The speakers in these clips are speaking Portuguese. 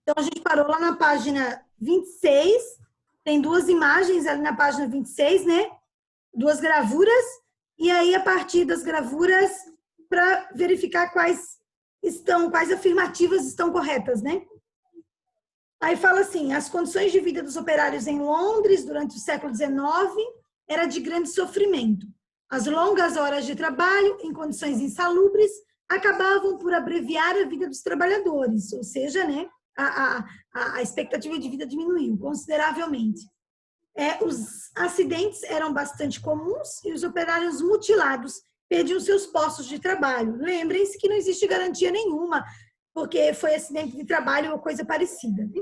Então, a gente parou lá na página 26, tem duas imagens ali na página 26, né? Duas gravuras, e aí, a partir das gravuras, para verificar quais afirmativas estão corretas, né? Aí fala assim, as condições de vida dos operários em Londres durante o século XIX era de grande sofrimento. As longas horas de trabalho, em condições insalubres, acabavam por abreviar a vida dos trabalhadores, ou seja, né, a expectativa de vida diminuiu consideravelmente. Os acidentes eram bastante comuns e os operários mutilados perdiam seus postos de trabalho. Lembrem-se que não existe garantia nenhuma, porque foi acidente de trabalho ou coisa parecida. Né?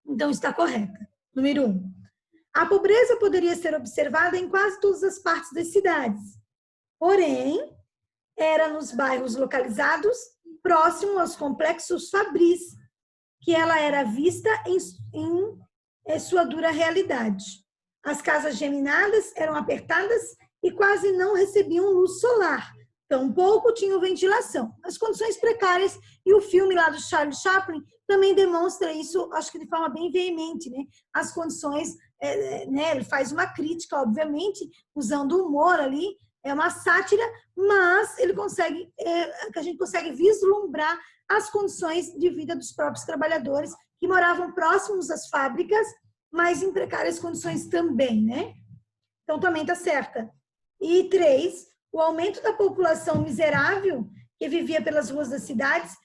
Então, está correta. Número 1. A pobreza poderia ser observada em quase todas as partes das cidades. Porém, era nos bairros localizados próximo aos complexos fabris que ela era vista em sua dura realidade. As casas geminadas eram apertadas e quase não recebiam luz solar. Tampouco tinham ventilação. As condições precárias, e o filme lá do Charlie Chaplin também demonstra isso, acho que de forma bem veemente, né? As condições, né? Ele faz uma crítica, obviamente, usando humor ali, é uma sátira, mas ele consegue, que a gente consegue vislumbrar as condições de vida dos próprios trabalhadores que moravam próximos às fábricas, mas em precárias condições também, né? Então, também está certa. E 3, o aumento da população miserável que vivia pelas ruas das cidades,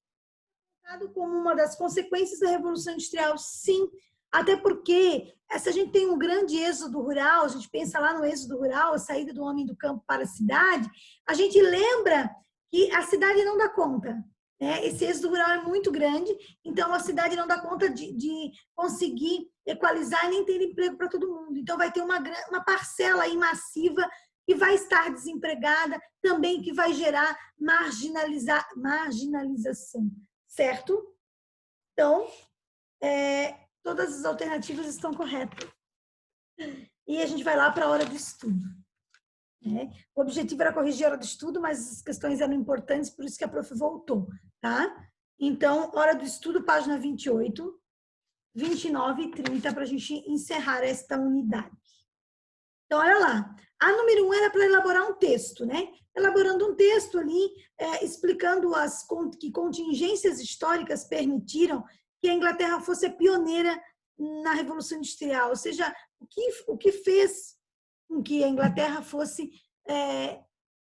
como uma das consequências da Revolução Industrial, sim. Até porque, se a gente tem um grande êxodo rural, a gente pensa lá no êxodo rural, a saída do homem do campo para a cidade, a gente lembra que a cidade não dá conta. Né? Esse êxodo rural é muito grande, então a cidade não dá conta de conseguir equalizar e nem ter emprego para todo mundo. Então vai ter uma parcela aí massiva que vai estar desempregada, também que vai gerar marginalização, certo? Então, todas as alternativas estão corretas. E a gente vai lá para a hora do estudo. Né? O objetivo era corrigir a hora do estudo, mas as questões eram importantes, por isso que a prof voltou. Tá? Então, hora do estudo, página 28, 29 e 30, para a gente encerrar esta unidade. Então, olha lá. A número 1 era para elaborar um texto, né? Elaborando um texto ali, explicando que contingências históricas permitiram que a Inglaterra fosse a pioneira na Revolução Industrial, ou seja, o que fez com que a Inglaterra fosse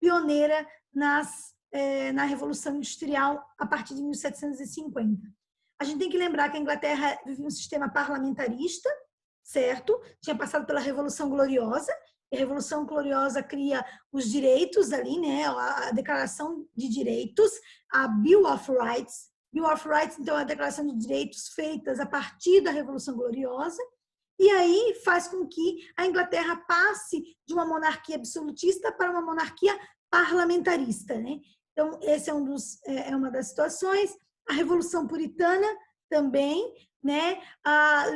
pioneira na Revolução Industrial a partir de 1750. A gente tem que lembrar que a Inglaterra vivia um sistema parlamentarista, certo? Tinha passado pela Revolução Gloriosa, e a Revolução Gloriosa cria os direitos ali, né? A Declaração de Direitos, a Bill of Rights. Bill of Rights, então, é a Declaração de Direitos feitas a partir da Revolução Gloriosa, e aí faz com que a Inglaterra passe de uma monarquia absolutista para uma monarquia parlamentarista, né? Então, esse é uma das situações. A Revolução Puritana também, né?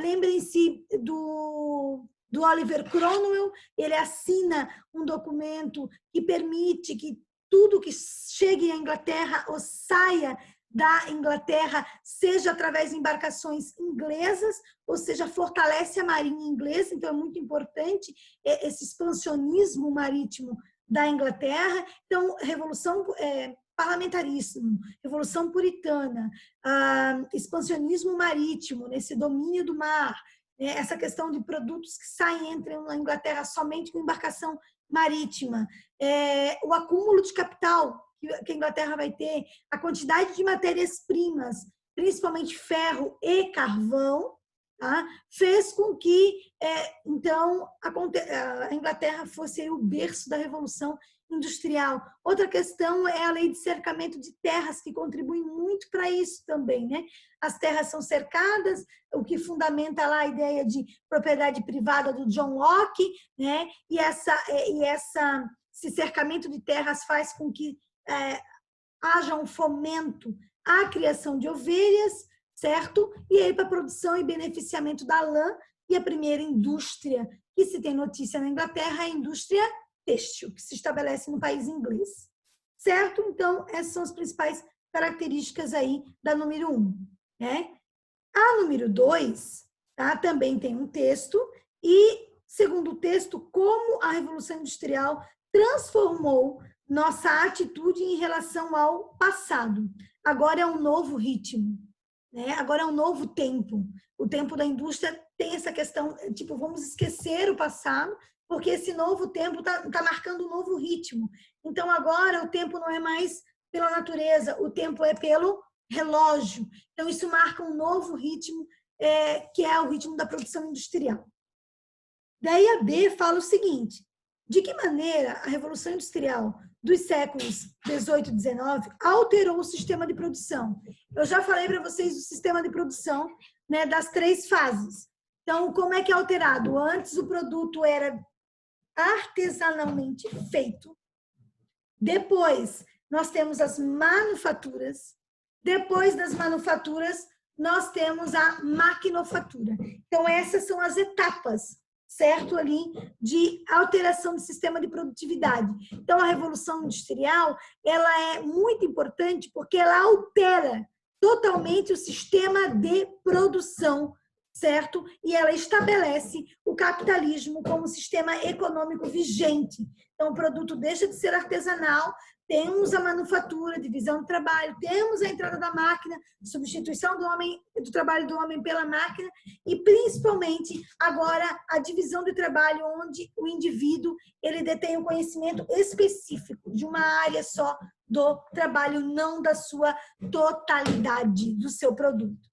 Lembrem-se do Oliver Cromwell, ele assina um documento que permite que tudo que chegue à Inglaterra ou saia da Inglaterra seja através de embarcações inglesas, ou seja, fortalece a marinha inglesa, então é muito importante esse expansionismo marítimo da Inglaterra. Então, revolução parlamentarismo, revolução puritana, expansionismo marítimo, nesse domínio do mar, essa questão de produtos que saem e entram na Inglaterra somente com embarcação marítima, o acúmulo de capital que a Inglaterra vai ter, a quantidade de matérias-primas, principalmente ferro e carvão, tá? Fez com que, então, a Inglaterra fosse o berço da Revolução Industrial. Outra questão é a lei de cercamento de terras, que contribui muito para isso também, né? As terras são cercadas, o que fundamenta lá a ideia de propriedade privada do John Locke, né? E esse cercamento de terras faz com que haja um fomento à criação de ovelhas, certo? E aí para a produção e beneficiamento da lã, e a primeira indústria que se tem notícia na Inglaterra é a indústria têxtil, que se estabelece no país inglês, certo? Então, essas são as principais características aí da número 1, né? A número 2, tá? Também tem um texto, e, segundo o texto, como a Revolução Industrial transformou nossa atitude em relação ao passado. Agora é um novo ritmo, né? Agora é um novo tempo. O tempo da indústria tem essa questão, tipo, vamos esquecer o passado, porque esse novo tempo tá marcando um novo ritmo. Então, agora o tempo não é mais pela natureza, o tempo é pelo relógio. Então, isso marca um novo ritmo, que é o ritmo da produção industrial. Daí a B fala o seguinte: de que maneira a Revolução Industrial dos séculos 18 e 19 alterou o sistema de produção? Eu já falei para vocês do sistema de produção, né, das 3 fases. Então, como é que é alterado? Antes o produto era artesanalmente feito. Depois, nós temos as manufaturas. Depois das manufaturas, nós temos a maquinofatura. Então, essas são as etapas, certo? Ali, de alteração do sistema de produtividade. Então, a Revolução Industrial, ela é muito importante porque ela altera totalmente o sistema de produção, certo? E ela estabelece o capitalismo como sistema econômico vigente. Então, o produto deixa de ser artesanal, temos a manufatura, divisão do trabalho, temos a entrada da máquina, substituição do trabalho do homem pela máquina e, principalmente, agora a divisão do trabalho, onde o indivíduo ele detém um conhecimento específico de uma área só do trabalho, não da sua totalidade do seu produto.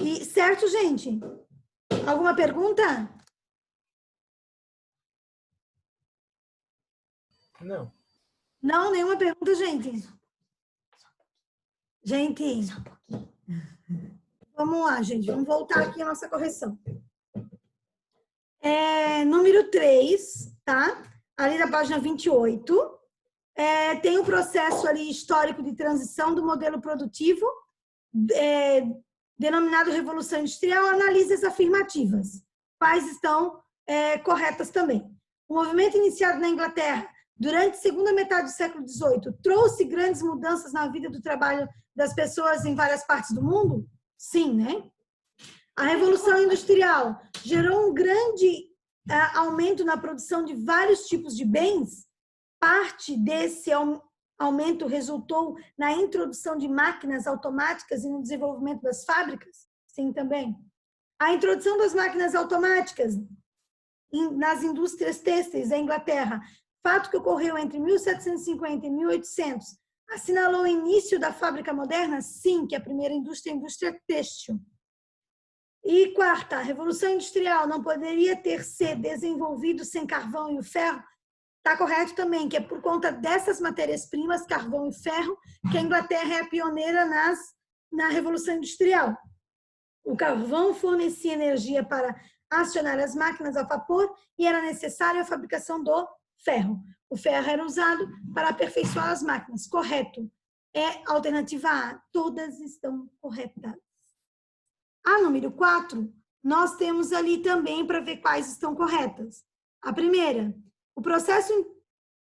E, certo, gente? Alguma pergunta? Não. Não, nenhuma pergunta, gente. Gente, vamos lá, gente. Vamos voltar aqui a nossa correção. Número 3, tá? Ali na página 28, tem um processo ali histórico de transição do modelo produtivo, denominado Revolução Industrial, analisa as afirmativas. Quais estão corretas também. O movimento iniciado na Inglaterra durante a segunda metade do século XVIII trouxe grandes mudanças na vida do trabalho das pessoas em várias partes do mundo? Sim, né? A Revolução Industrial gerou um grande aumento na produção de vários tipos de bens. Parte desse aumento resultou na introdução de máquinas automáticas e no desenvolvimento das fábricas? Sim, também. A introdução das máquinas automáticas nas indústrias têxteis da Inglaterra, fato que ocorreu entre 1750 e 1800, assinalou o início da fábrica moderna? Sim, que é a primeira indústria, a indústria têxtil. E quarta, a Revolução Industrial não poderia ter sido desenvolvido sem carvão e o ferro? Está correto também, que é por conta dessas matérias-primas, carvão e ferro, que a Inglaterra é a pioneira na Revolução Industrial. O carvão fornecia energia para acionar as máquinas a vapor e era necessária a fabricação do ferro. O ferro era usado para aperfeiçoar as máquinas. Correto. É alternativa A. Todas estão corretas. A número 4, nós temos ali também para ver quais estão corretas. A primeira, o processo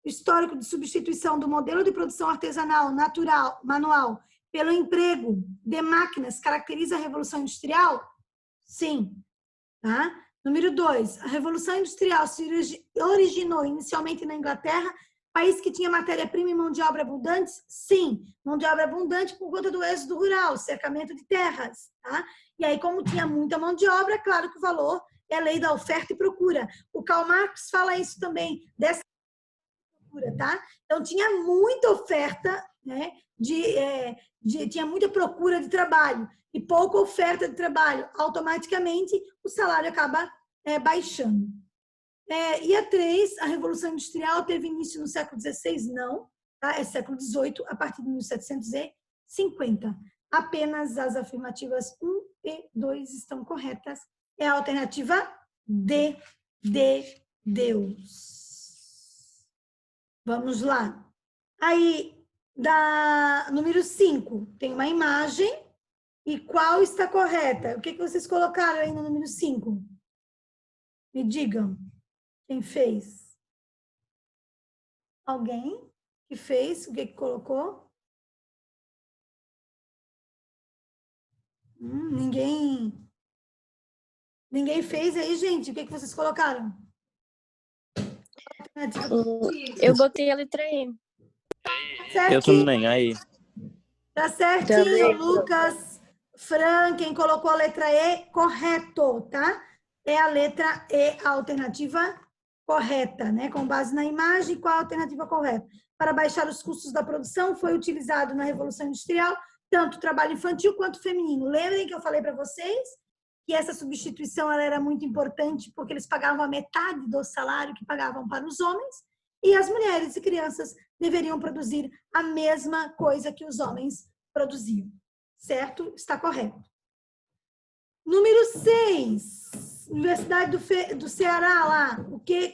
histórico de substituição do modelo de produção artesanal, natural, manual, pelo emprego de máquinas caracteriza a Revolução Industrial? Sim. Tá? Número 2, a Revolução Industrial se originou inicialmente na Inglaterra, país que tinha matéria-prima e mão de obra abundantes? Sim. Mão de obra abundante por conta do êxodo rural, cercamento de terras. Tá? E aí, como tinha muita mão de obra, claro que o valor é a lei da oferta e procura. O Karl Marx fala isso também, dessa procura, tá? Então, tinha muita oferta, né, tinha muita procura de trabalho e pouca oferta de trabalho. Automaticamente, o salário acaba baixando. E a 3, a Revolução Industrial teve início no século XVI? Não, tá? É século XVIII, a partir de 1750. Apenas as afirmativas 1 e 2 estão corretas. É a alternativa D, de Deus. Vamos lá. Aí, número 5, tem uma imagem. E qual está correta? O que vocês colocaram aí no número 5? Me digam. Quem fez? Alguém que fez? O que colocou? Ninguém fez aí, gente? O que vocês colocaram? Eu botei a letra E. Eu também, aí. Tá certinho, Também. Lucas. Fran, quem colocou a letra E, correto, tá? É a letra E, a alternativa correta, né? Com base na imagem, qual a alternativa correta? Para baixar os custos da produção, foi utilizado na Revolução Industrial tanto trabalho infantil quanto feminino. Lembrem que eu falei para vocês que essa substituição ela era muito importante porque eles pagavam a metade do salário que pagavam para os homens e as mulheres e crianças deveriam produzir a mesma coisa que os homens produziam. Certo? Está correto. Número 6. Universidade do Ceará, lá.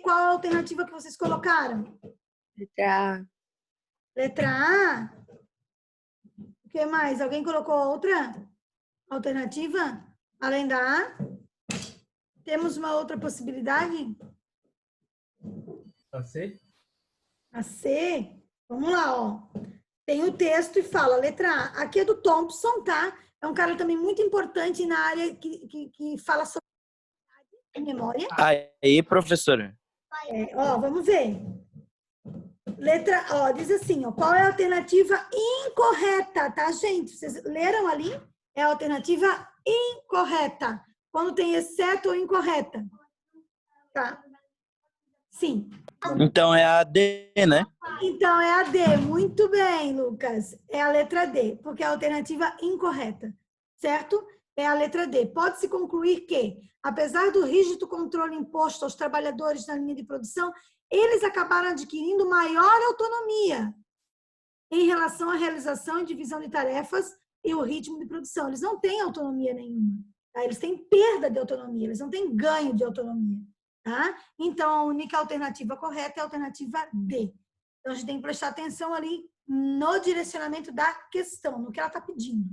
Qual a alternativa que vocês colocaram? Letra A. Letra A? O que mais? Alguém colocou outra alternativa? Além da A? Temos uma outra possibilidade? A C? A C? Vamos lá, ó. Tem o texto e fala, letra A. Aqui é do Thompson, tá? É um cara também muito importante na área que fala sobre memória. Aí, professora. Vamos ver. Diz assim, qual é a alternativa incorreta, tá, gente? Vocês leram ali? É a alternativa incorreta. Quando tem exceto ou incorreta. Tá? Sim. Então é a D, né? Então é a D. Muito bem, Lucas. É a letra D, porque é a alternativa incorreta. Certo? É a letra D. Pode-se concluir que, apesar do rígido controle imposto aos trabalhadores na linha de produção, eles acabaram adquirindo maior autonomia em relação à realização e divisão de tarefas e o ritmo de produção. Eles não têm autonomia nenhuma. Tá? Eles têm perda de autonomia, eles não têm ganho de autonomia. Tá? Então, a única alternativa correta é a alternativa D. Então, a gente tem que prestar atenção ali no direcionamento da questão, no que ela está pedindo.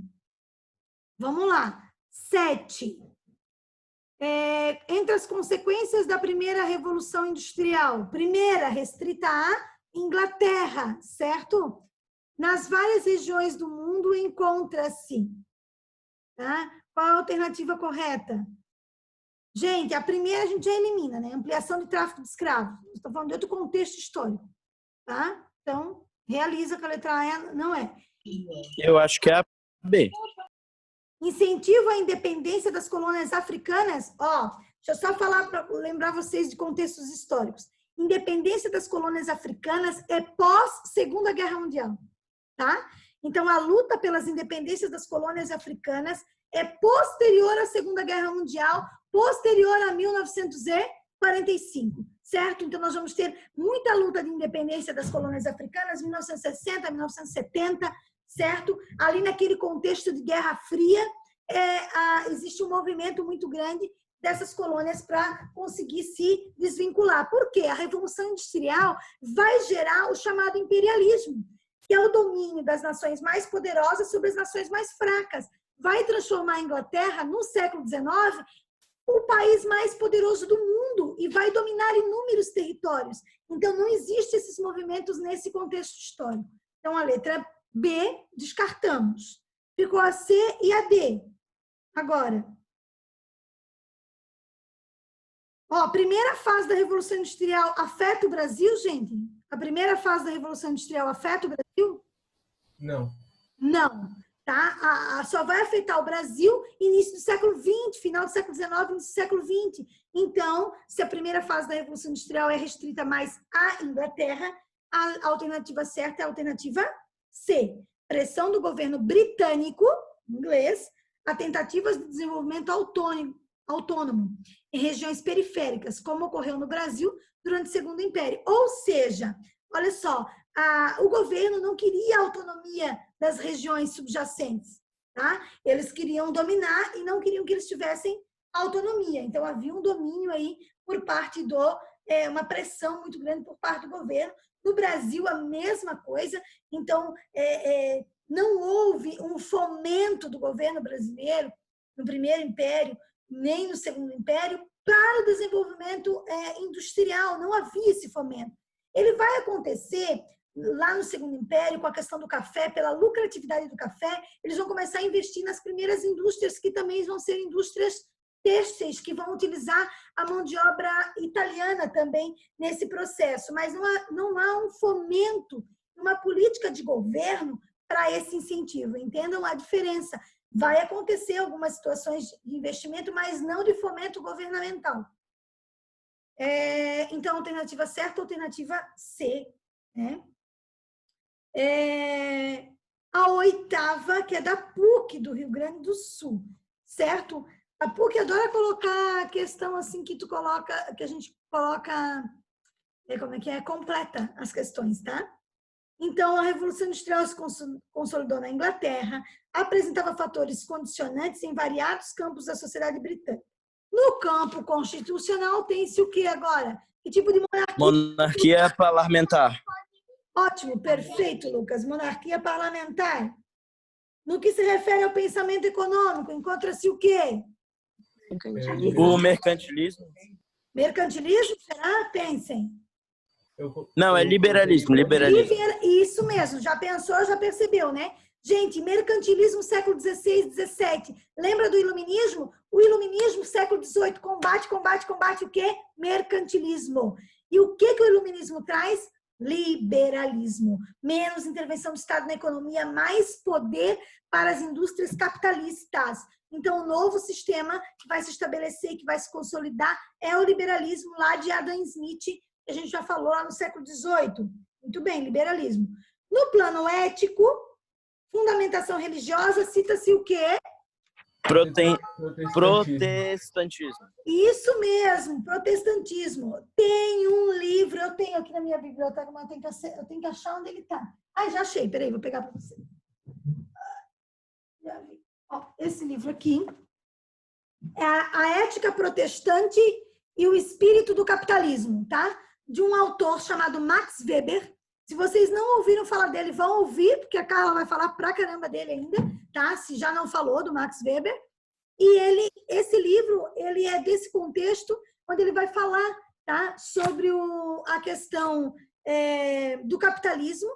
Vamos lá. 7. Entre as consequências da primeira Revolução Industrial. Primeira, restrita à Inglaterra, certo? Nas várias regiões do mundo encontra-se. Tá? Qual a alternativa correta? Gente, a primeira a gente já elimina, né? Ampliação de tráfico de escravos. Estou falando de outro contexto histórico. Tá? Então, realiza que a letra A não é. Eu acho que é a B. Incentivo à independência das colônias africanas. Deixa eu só falar para lembrar vocês de contextos históricos. Independência das colônias africanas é pós Segunda Guerra Mundial, tá? Então, a luta pelas independências das colônias africanas é posterior à Segunda Guerra Mundial, posterior a 1945, certo? Então, nós vamos ter muita luta de independência das colônias africanas, 1960, 1970, certo? Ali naquele contexto de Guerra Fria, existe um movimento muito grande dessas colônias para conseguir se desvincular. Por quê? A Revolução Industrial vai gerar o chamado imperialismo, que é o domínio das nações mais poderosas sobre as nações mais fracas. Vai transformar a Inglaterra, no século XIX, o país mais poderoso do mundo e vai dominar inúmeros territórios. Então, não existem esses movimentos nesse contexto histórico. Então, a letra B, descartamos. Ficou a C e a D. Agora, primeira fase da Revolução Industrial afeta o Brasil, gente? A primeira fase da Revolução Industrial afeta o Brasil? Não. Não, tá? Só vai afetar o Brasil início do século XX, final do século XIX, início do século XX. Então, se a primeira fase da Revolução Industrial é restrita mais à Inglaterra, a alternativa certa é a alternativa C. Pressão do governo britânico, inglês, a tentativas de desenvolvimento autônomo em regiões periféricas, como ocorreu no Brasil durante o Segundo Império. Ou seja, olha só, o governo não queria a autonomia das regiões subjacentes, tá? Eles queriam dominar e não queriam que eles tivessem autonomia. Então, havia um domínio aí por parte uma pressão muito grande por parte do governo. No Brasil, a mesma coisa. Então, não houve um fomento do governo brasileiro no Primeiro Império, nem no Segundo Império, para o desenvolvimento industrial. Não havia esse fomento. Ele vai acontecer lá no Segundo Império, com a questão do café, pela lucratividade do café, eles vão começar a investir nas primeiras indústrias, que também vão ser indústrias têxteis, que vão utilizar a mão de obra italiana também nesse processo. Mas não há um fomento, uma política de governo para esse incentivo. Entendam a diferença. Vai acontecer algumas situações de investimento, mas não de fomento governamental. Então, alternativa certa, alternativa C, né? A oitava, que é da PUC, do Rio Grande do Sul, certo? A PUC adora colocar a questão assim que a gente coloca, como é que é? Completa as questões, tá? Então, a Revolução Industrial se consolidou na Inglaterra, apresentava fatores condicionantes em variados campos da sociedade britânica. No campo constitucional, tem-se o que agora? Que tipo de monarquia? Monarquia parlamentar. Ótimo, perfeito, Lucas. Monarquia parlamentar. No que se refere ao pensamento econômico, encontra-se o quê? O mercantilismo. Mercantilismo? Será? Pensem. Não, é liberalismo. Isso mesmo, já pensou, já percebeu, né? Gente, mercantilismo século XVI, XVII. Lembra do iluminismo? O iluminismo século XVIII, combate o quê? Mercantilismo. E o que o iluminismo traz? Liberalismo. Menos intervenção do Estado na economia, mais poder para as indústrias capitalistas. Então, o novo sistema que vai se estabelecer, que vai se consolidar, é o liberalismo lá de Adam Smith, que a gente já falou lá no século XVIII. Muito bem, liberalismo. No plano ético, fundamentação religiosa, cita-se o quê? Protestantismo. Isso mesmo, protestantismo. Tem um livro, eu tenho aqui na minha biblioteca, mas eu tenho que achar onde ele está. Já achei, peraí, vou pegar para você. Já vi. Esse livro aqui é A Ética Protestante e o Espírito do Capitalismo, tá? De um autor chamado Max Weber. Se vocês não ouviram falar dele, vão ouvir, porque a Carla vai falar pra caramba dele ainda, tá? Se já não falou do Max Weber. E esse livro, ele é desse contexto, onde ele vai falar, tá? Sobre a questão do capitalismo,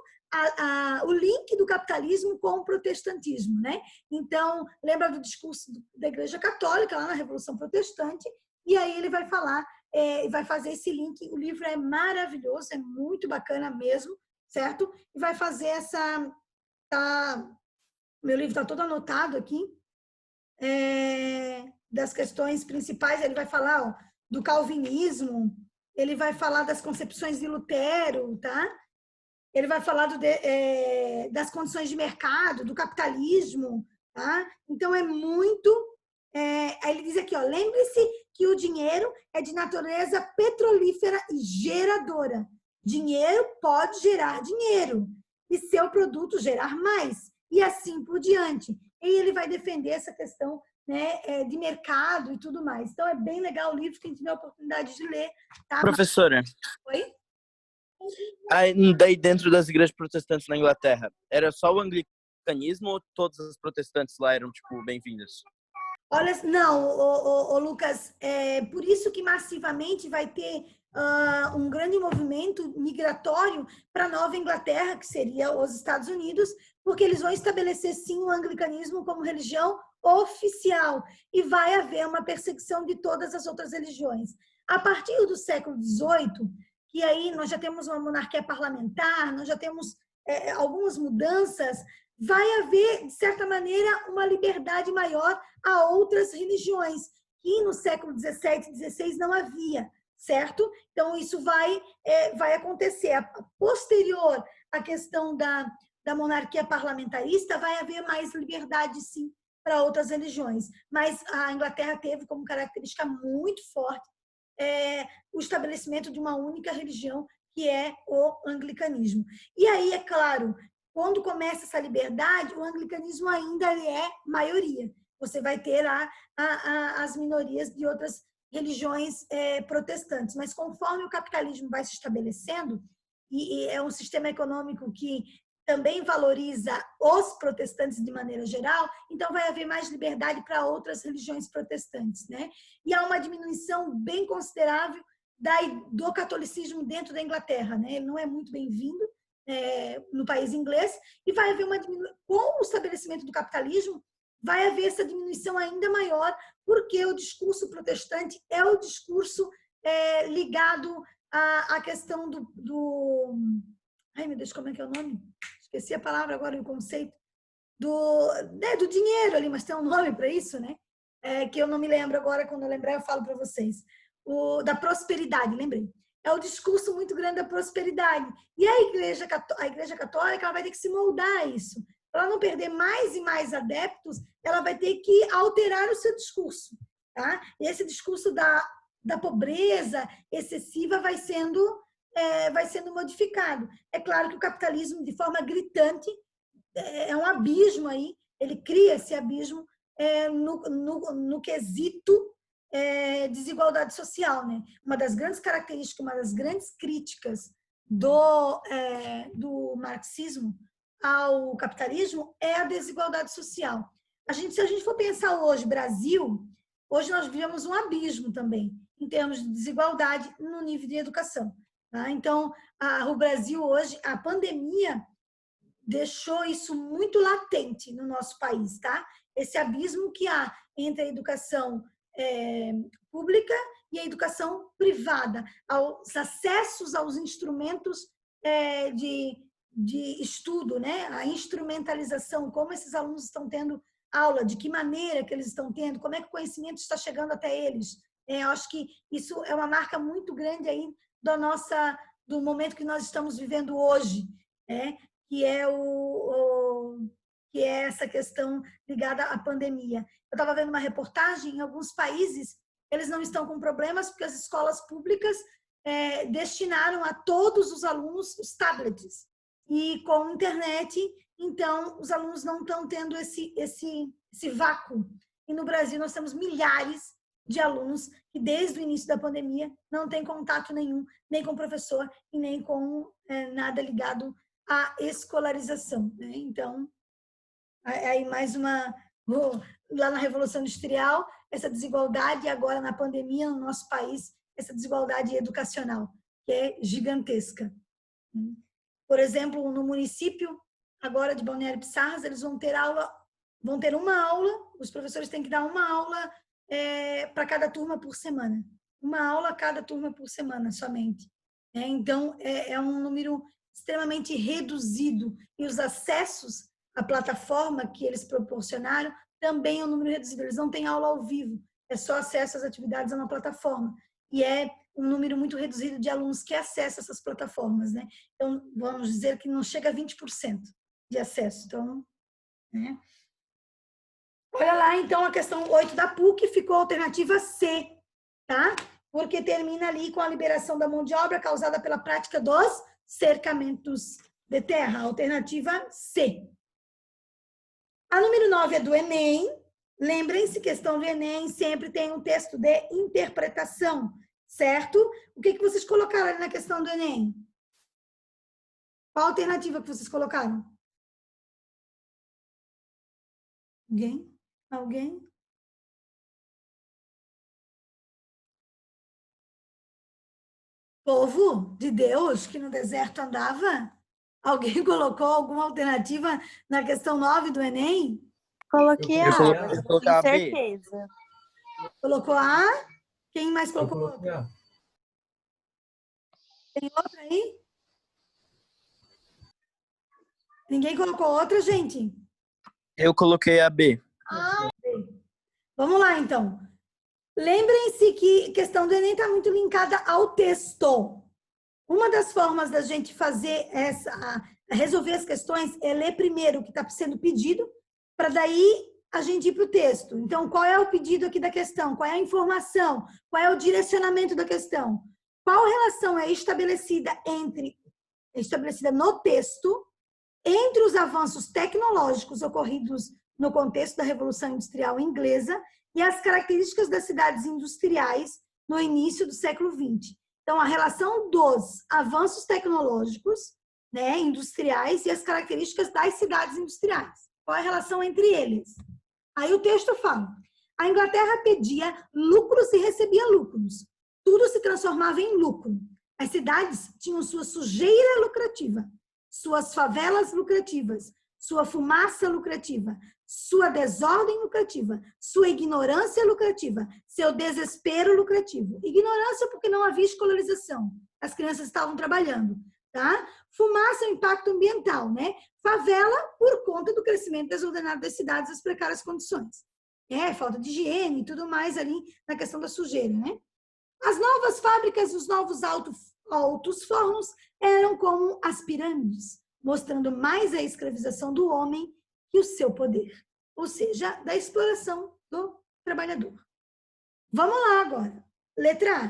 o link do capitalismo com o protestantismo, né? Então, lembra do discurso da Igreja Católica, lá na Revolução Protestante, e aí ele vai falar, vai fazer esse link. O livro é maravilhoso, é muito bacana mesmo, certo? E vai fazer meu livro está todo anotado aqui, das questões principais. Ele vai falar do calvinismo, ele vai falar das concepções de Lutero, tá? Ele vai falar das condições de mercado, do capitalismo, tá? Então, é muito... Aí ele diz aqui, lembre-se que o dinheiro é de natureza petrolífera e geradora. Dinheiro pode gerar dinheiro e seu produto gerar mais, e assim por diante. E ele vai defender essa questão, né, de mercado e tudo mais. Então, é bem legal o livro, quem tiver a oportunidade de ler. Tá? Professora, Oi? daí dentro das igrejas protestantes na Inglaterra, era só o anglicanismo ou todas as protestantes lá eram, tipo, bem-vindas? Olha, não, Lucas, por isso que massivamente vai ter um grande movimento migratório para a Nova Inglaterra, que seria os Estados Unidos, porque eles vão estabelecer, sim, o anglicanismo como religião oficial e vai haver uma perseguição de todas as outras religiões. A partir do século XVIII, que aí nós já temos uma monarquia parlamentar, nós já temos algumas mudanças, vai haver, de certa maneira, uma liberdade maior a outras religiões, que no século XVII e XVI não havia, certo? Então, isso vai acontecer. Posterior à questão da monarquia parlamentarista, vai haver mais liberdade, sim, para outras religiões. Mas a Inglaterra teve como característica muito forte o estabelecimento de uma única religião, que é o anglicanismo. E aí, é claro, quando começa essa liberdade, o anglicanismo ainda é maioria. Você vai ter lá as minorias de outras religiões protestantes. Mas conforme o capitalismo vai se estabelecendo, e é um sistema econômico que também valoriza os protestantes de maneira geral, então vai haver mais liberdade para outras religiões protestantes, né? E há uma diminuição bem considerável do catolicismo dentro da Inglaterra, né? Ele não é muito bem-vindo, no país inglês, e vai haver uma diminuição. Com o estabelecimento do capitalismo, vai haver essa diminuição ainda maior, porque o discurso protestante é o discurso ligado à questão ai, meu Deus, como é que é o nome? Esqueci a palavra agora, o conceito. Do dinheiro ali, mas tem um nome para isso, né? Que eu não me lembro agora, quando eu lembrar eu falo para vocês. Da prosperidade, lembrei. É o discurso muito grande da prosperidade. E a Igreja Católica ela vai ter que se moldar a isso. Para ela não perder mais e mais adeptos, ela vai ter que alterar o seu discurso. Tá? E esse discurso da pobreza excessiva vai sendo modificado. É claro que o capitalismo, de forma gritante, é um abismo aí, ele cria esse abismo no quesito desigualdade social, né? Uma das grandes características, uma das grandes críticas do marxismo ao capitalismo é a desigualdade social. Se a gente for pensar hoje, Brasil, hoje nós vivemos um abismo também, em termos de desigualdade no nível de educação. Tá? Então, o Brasil hoje, a pandemia deixou isso muito latente no nosso país, tá? Esse abismo que há entre a educação pública e a educação privada, aos acessos aos instrumentos de estudo, né? A instrumentalização, como esses alunos estão tendo aula, de que maneira que eles estão tendo, como é que o conhecimento está chegando até eles. Eu acho que isso é uma marca muito grande aí do momento que nós estamos vivendo hoje, que é essa questão ligada à pandemia. Eu estava vendo uma reportagem, em alguns países, eles não estão com problemas porque as escolas públicas destinaram a todos os alunos os tablets. E com a internet, então, os alunos não estão tendo esse vácuo. E no Brasil, nós temos milhares de alunos que, desde o início da pandemia, não têm contato nenhum, nem com o professor e nem com nada ligado à escolarização. Né? Então, aí mais lá na Revolução Industrial, essa desigualdade, e agora na pandemia, no nosso país, essa desigualdade educacional, que é gigantesca. Por exemplo, no município, agora de Balneário Pissarras, eles vão ter uma aula, os professores têm que dar uma aula para cada turma por semana. Uma aula a cada turma por semana, somente. Então, é um número extremamente reduzido. E os acessos à plataforma que eles proporcionaram também é um número reduzido. Eles não têm aula ao vivo, é só acesso às atividades a uma plataforma. E é um número muito reduzido de alunos que acessam essas plataformas. Né? Então, vamos dizer que não chega a 20% de acesso. Então, né? Olha lá, então, a questão 8 da PUC ficou a alternativa C, tá? Porque termina ali com a liberação da mão de obra causada pela prática dos cercamentos de terra, alternativa C. A número 9 é do Enem. Lembrem-se, questão do Enem sempre tem um texto de interpretação, certo? O que vocês colocaram ali na questão do Enem? Qual a alternativa que vocês colocaram? Alguém? Povo de Deus que no deserto andava? Alguém colocou alguma alternativa na questão 9 do Enem? Coloquei A, Eu coloquei a B. certeza. Colocou A? Quem mais colocou Eu coloquei outra? A. Tem outra aí? Ninguém colocou outra, gente? Eu coloquei a B. Vamos lá, então. Lembrem-se que a questão do Enem está muito linkada ao texto. Uma das formas da gente fazer resolver as questões é ler primeiro o que está sendo pedido, para daí a gente ir para o texto. Então, qual é o pedido aqui da questão? Qual é a informação? Qual é o direcionamento da questão? Qual relação é estabelecida no texto entre os avanços tecnológicos ocorridos no contexto da Revolução Industrial Inglesa e as características das cidades industriais no início do século XX. Então, a relação dos avanços tecnológicos, né, industriais e as características das cidades industriais. Qual é a relação entre eles? Aí o texto fala, a Inglaterra pedia lucros e recebia lucros. Tudo se transformava em lucro. As cidades tinham sua sujeira lucrativa. suas favelas lucrativas, sua fumaça lucrativa, sua desordem lucrativa, sua ignorância lucrativa, seu desespero lucrativo. Ignorância porque não havia escolarização. As crianças estavam trabalhando, tá? Fumaça é o impacto ambiental, né? Favela por conta do crescimento desordenado das cidades, as precárias condições. Falta de higiene e tudo mais ali na questão da sujeira, né? As novas fábricas, os novos altos fornos eram como as pirâmides, mostrando mais a escravização do homem que o seu poder, ou seja, da exploração do trabalhador. Vamos lá agora. Letra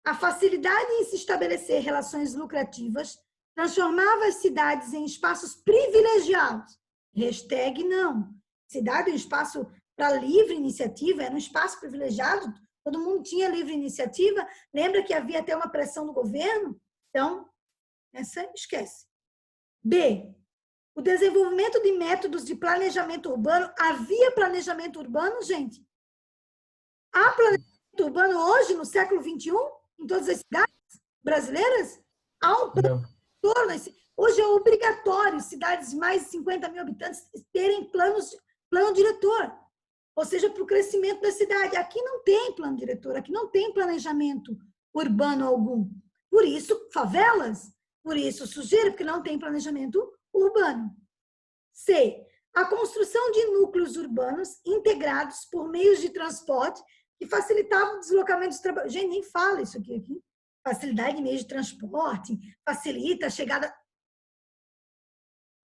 A. A facilidade em se estabelecer relações lucrativas transformava as cidades em espaços privilegiados. Hashtag não. Cidade é um espaço para livre iniciativa, era um espaço privilegiado, todo mundo tinha livre iniciativa. Lembra que havia até uma pressão do governo? Então, essa esquece. B. O desenvolvimento de métodos de planejamento urbano. Havia planejamento urbano, gente? Há planejamento urbano hoje, no século XXI, em todas as cidades brasileiras? Há um plano. Hoje é obrigatório cidades de mais de 50 mil habitantes terem plano diretor, ou seja, para o crescimento da cidade. Aqui não tem plano diretor, aqui não tem planejamento urbano algum. Por isso, favelas, por isso, sujeira, porque não tem planejamento urbano. C. A construção de núcleos urbanos integrados por meios de transporte que facilitavam o deslocamento dos trabalhadores. Gente, nem fala isso aqui. Facilidade de meios de transporte, facilita a chegada.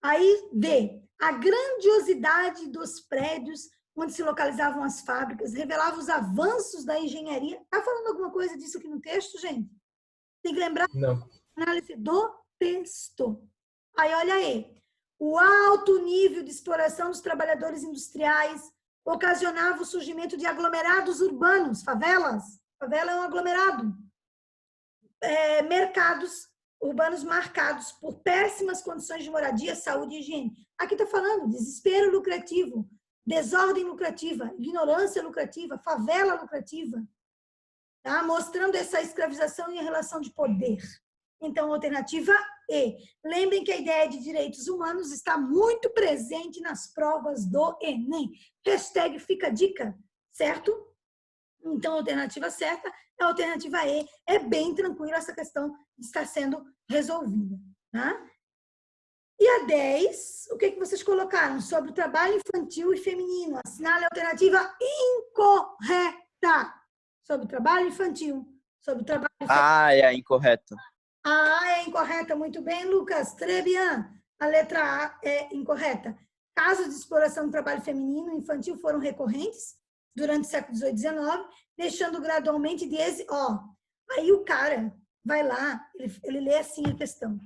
Aí, D. A grandiosidade dos prédios onde se localizavam as fábricas revelava os avanços da engenharia. Está falando alguma coisa disso aqui no texto, gente? Tem que lembrar Não. análise do texto. Aí, olha aí. O alto nível de exploração dos trabalhadores industriais ocasionava o surgimento de aglomerados urbanos, favelas. Favela é um aglomerado. Mercados urbanos marcados por péssimas condições de moradia, saúde e higiene. Aqui está falando desespero lucrativo, desordem lucrativa, ignorância lucrativa, favela lucrativa, tá? Mostrando essa escravização e a relação de poder. Então, alternativa E. Lembrem que a ideia de direitos humanos está muito presente nas provas do Enem. Hashtag fica a dica, certo? Então, a alternativa certa é a alternativa E. É bem tranquila essa questão de estar sendo resolvida. Tá? E a 10, o que vocês colocaram? Sobre o trabalho infantil e feminino. Assinale a alternativa incorreta. Sobre o trabalho infantil. Sobre o trabalho é a incorreta. É incorreta. Muito bem, Lucas. Très bien. A letra A é incorreta. Casos de exploração do trabalho feminino e infantil foram recorrentes durante o século XVIII e XIX, deixando gradualmente de aí o cara vai lá, ele lê assim a questão.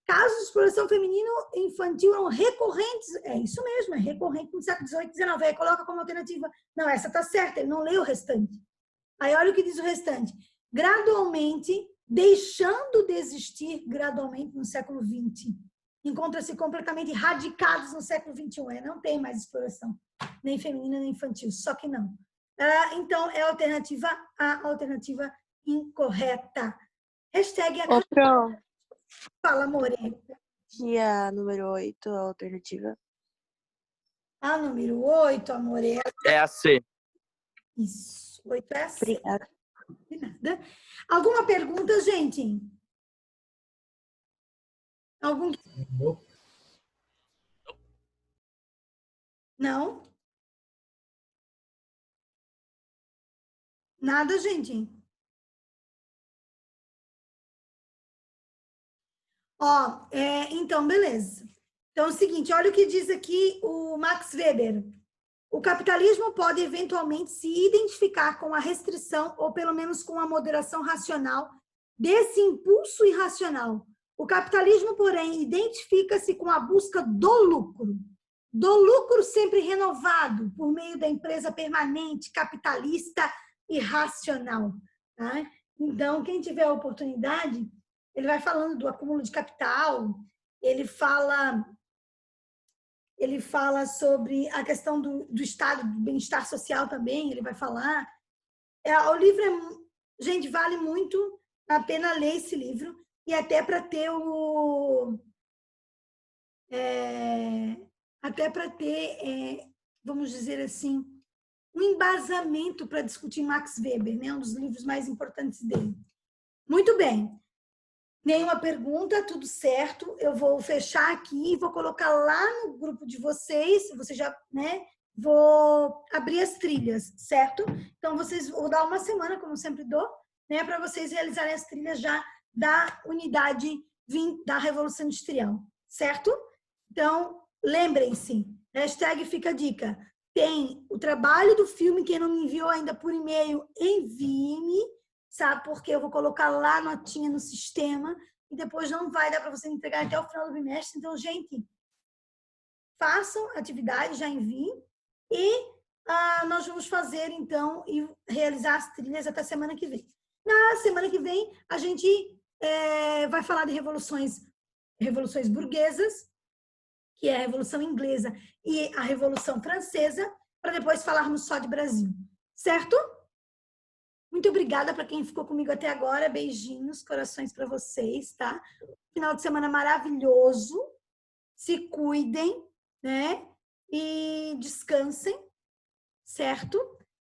Casos de exploração feminino e infantil eram recorrentes. É isso mesmo, é recorrente no século XVIII e XIX. Aí coloca como alternativa. Não, essa está certa, ele não lê o restante. Aí olha o que diz o restante. Gradualmente, deixando de existir gradualmente no século XX. Encontra-se completamente radicados no século XXI. Não tem mais exploração, nem feminina, nem infantil. Só que não. Então, é a alternativa incorreta. Hashtag Fala, More. E a número 8, a alternativa? A número 8, Amore. É a C. Isso, 8 é a C. Obrigada. De nada. Alguma pergunta, gente? Algum? Não? Nada, gente? Então, beleza. Então, é o seguinte, olha o que diz aqui o Max Weber. O capitalismo pode, eventualmente, se identificar com a restrição, ou pelo menos com a moderação racional, desse impulso irracional. O capitalismo, porém, identifica-se com a busca do lucro sempre renovado, por meio da empresa permanente, capitalista e racional. Tá? Então, quem tiver a oportunidade, ele vai falando do acúmulo de capital, ele fala sobre a questão do estado do bem-estar social também, ele vai falar. O livro, gente, vale muito a pena ler esse livro, e até para ter até para ter, vamos dizer assim, um embasamento para discutir Max Weber, né? Um dos livros mais importantes dele. Muito bem. Nenhuma pergunta, tudo certo. Eu vou fechar aqui e vou colocar lá no grupo de vocês. Você já, né? Vou abrir as trilhas, certo? Então, vou dar uma semana, como eu sempre dou, né? Para vocês realizarem as trilhas já da unidade 20 da Revolução Industrial, certo? Então, lembrem-se, hashtag fica a dica. Tem o trabalho do filme, quem não me enviou ainda por e-mail, envie-me, sabe? Porque eu vou colocar lá a notinha no sistema e depois não vai dar para você entregar até o final do bimestre. Então, gente, façam atividade, já enviem e nós vamos fazer, então, e realizar as trilhas até semana que vem. Na semana que vem, a gente vai falar de revoluções burguesas, que é a Revolução Inglesa e a Revolução Francesa, para depois falarmos só de Brasil. Certo? Muito obrigada para quem ficou comigo até agora. Beijinhos, corações para vocês, tá? Final de semana maravilhoso. Se cuidem, né? E descansem, certo?